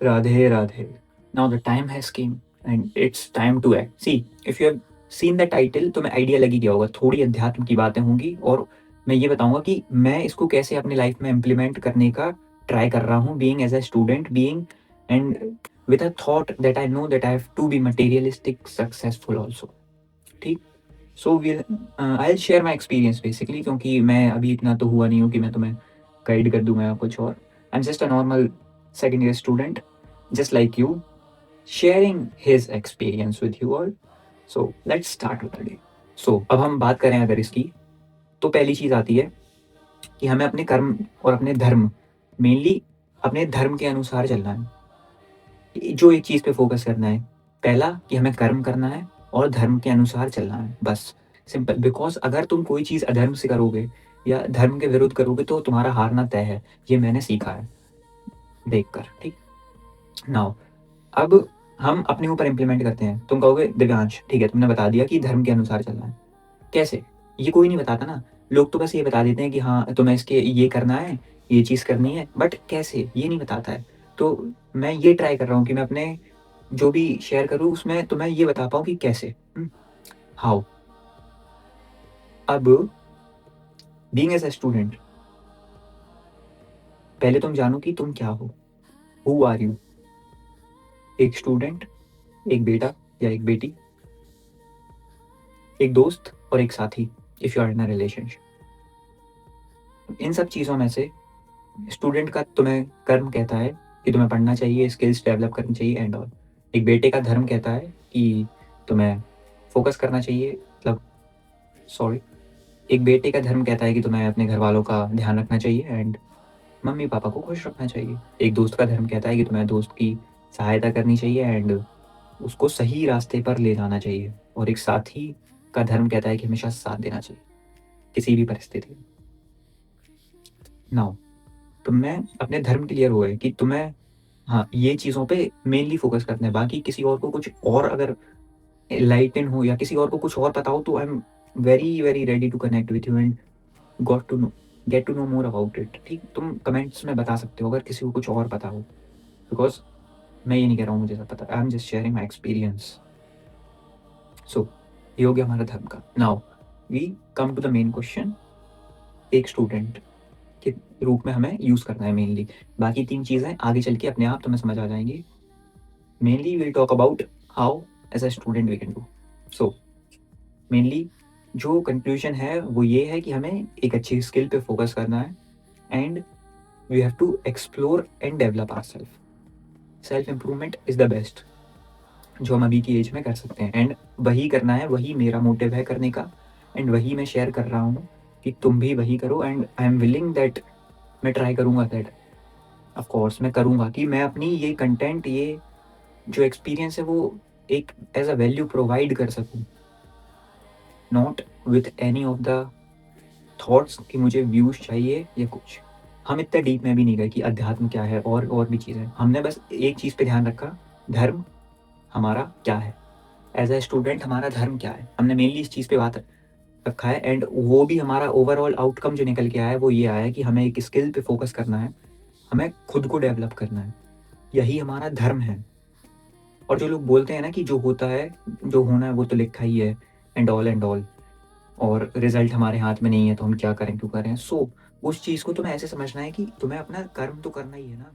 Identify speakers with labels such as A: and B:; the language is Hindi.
A: Radhe Radhe. Now the time has came and it's time to act. See, if you have seen the title तुम्हें आइडिया लग ही गया होगा, थोड़ी अध्यात्म की बातें होंगी और मैं ये बताऊंगा कि मैं इसको कैसे अपनी लाइफ में इम्प्लीमेंट करने का ट्राई कर रहा हूँ, being as a student, being and with a thought that I know that I have to be materialistic successful also. ठीक, so will I'll share my experience basically, क्योंकि मैं अभी इतना तो हुआ नहीं हूँ कि मैं तुम्हें गाइड कर दूंगा या कुछ और. I'm just a normal second year student just like you, sharing his experience with you all. So let's start with the day. So अब हम बात करें अगर इसकी, तो पहली चीज आती है कि हमें अपने कर्म और अपने धर्म, मेनली अपने धर्म के अनुसार चलना है. जो एक चीज पे फोकस करना है, पहला कि हमें कर्म करना है और धर्म के अनुसार चलना है, बस सिंपल. बिकॉज अगर तुम कोई चीज अधर्म से करोगे या धर्म के विरुद्ध करोगे तो तुम्हारा हारना तय है. ये मैंने सीखा है देखकर. ठीक, नाउ अब हम अपने ऊपर इम्प्लीमेंट करते हैं. तुम कहोगे दिव्यांश ठीक है तुमने बता दिया कि धर्म के अनुसार चलना है, कैसे? ये कोई नहीं बताता ना. लोग तो बस ये बता देते हैं कि हाँ तुम्हें इसके ये करना है, ये चीज करनी है, बट कैसे ये नहीं बताता है. तो मैं ये ट्राई कर रहा हूँ कि मैं अपने जो भी शेयर करूँ उसमें तुम्हें ये बता पाऊँ कि कैसे, हाउ. अब बीइंग एज अ स्टूडेंट, पहले तुम जानो कि तुम क्या हो. Who are you? एक स्टूडेंट, एक बेटा या एक बेटी, एक दोस्त और एक साथी, if you are in a relationship. इन सब चीज़ों में से स्टूडेंट का तुम्हें कर्म कहता है कि तुम्हें पढ़ना चाहिए, स्किल्स डेवलप करनी चाहिए एंड ऑल. एक बेटे का धर्म कहता है कि तुम्हें फोकस करना चाहिए, मतलब सॉरी, एक बेटे का धर्म कहता है कि तुम्हें अपने घर वालों का ध्यान रखना चाहिए एंड मम्मी पापा को खुश रखना चाहिए. एक दोस्त का धर्म कहता है कि तुम्हें दोस्त की सहायता करनी चाहिए एंड उसको सही रास्ते पर ले जाना चाहिए. और एक साथी का धर्म कहता है कि हमेशा साथ देना चाहिए किसी भी परिस्थिति में. नाउ तुम्हें अपने धर्म क्लियर हो गए कि तुम्हें हाँ ये चीज़ों पे मेनली फोकस करना है. बाकी किसी और को कुछ और अगर एनलाइटन हो या किसी और को कुछ और पता हो तो I am very very ready to connect with you and got to know get to know more about it. ठीक, तुम कमेंट्स में बता सकते हो अगर किसी को कुछ और पता हो, बिकॉज मैं ये नहीं कह रहा हूँ मुझे सब पता. I am just sharing my experience. So ये हो गया हमारा धर्म का. Now we come to the main question. एक स्टूडेंट के रूप में हमें यूज करना है मेनली. बाकी तीन चीजें आगे चल के अपने आप तुम्हें समझ आ जाएंगी. Mainly will talk about how as a student we can do. So mainly जो कंक्लूजन है वो ये है कि हमें एक अच्छी स्किल पे फोकस करना है and we have to explore and develop ourself. Self improvement is the best जो हम अभी की एज में कर सकते हैं एंड वही करना है, वही मेरा मोटिव है करने का एंड वही मैं शेयर कर रहा हूँ कि तुम भी वही करो. And I am willing that मैं ट्राई करूँगा दैट ऑफ कोर्स मैं करूँगा कि मैं अपनी ये कंटेंट, ये जो एक्सपीरियंस है वो एक एज अ वैल्यू प्रोवाइड कर सकूँ, not with any of the thoughts कि मुझे व्यूज चाहिए या कुछ. हम इतना डीप में भी नहीं गए कि अध्यात्म क्या है और भी चीज़ें. हमने बस एक चीज़ पे ध्यान रखा, धर्म हमारा क्या है, एज अ स्टूडेंट हमारा धर्म क्या है. हमने मेनली इस चीज़ पे बात रखा है एंड वो भी हमारा ओवरऑल आउटकम जो निकल के आया है वो ये आया है कि हमें एक स्किल पे फोकस करना है, हमें खुद को डेवलप करना है, यही हमारा धर्म है. और जो लोग बोलते हैं ना कि जो होता है, जो होना है वो तो लिखा ही है एंड ऑल और रिजल्ट हमारे हाथ में नहीं है तो हम क्या करें क्यों करें. सो उस चीज़ को तुम्हें ऐसे समझना है कि तुम्हें अपना कर्म तो करना ही है ना.